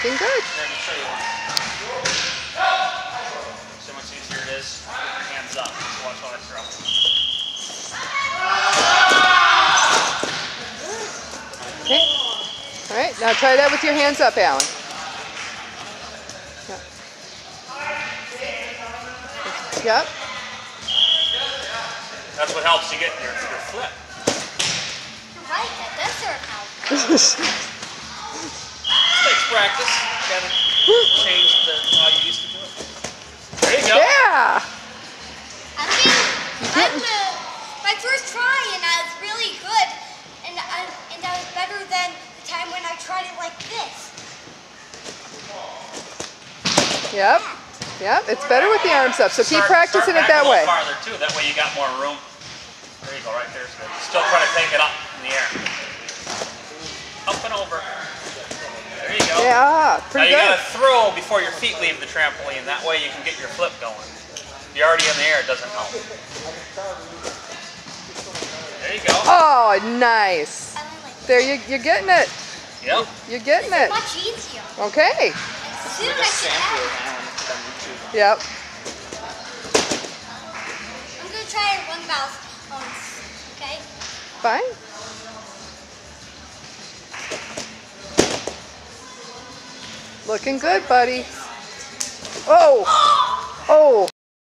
Looking good. Let me show you one. See how much easier it is with your hands up. Just watch while I throw. Okay. All right, now try that with your hands up, Alan. Yep. That's what helps you get your flip. You're right, that does sort of help. Takes practice. You gotta change how you used to do it. There you go. Yeah. My first try, and I was really good, and I was better than the time when I tried it like this. Yep. Yep. It's better with the arms up. So keep practicing it Start that way. back a little farther too. That way you got more room. There you go. Right there's good. Still try to take it up in the air. Up and over. There you go. Yeah. Pretty now you good. gotta throw before your feet leave the trampoline. That way you can get your flip going. If you're already in the air, it doesn't help. There you go. Oh, nice. There, you're getting it. Yep. You're getting it. Much easier. Okay. As soon as I get out, Yep. I'm gonna try it one bounce once. Okay. Fine. Looking good, buddy. Oh. Oh.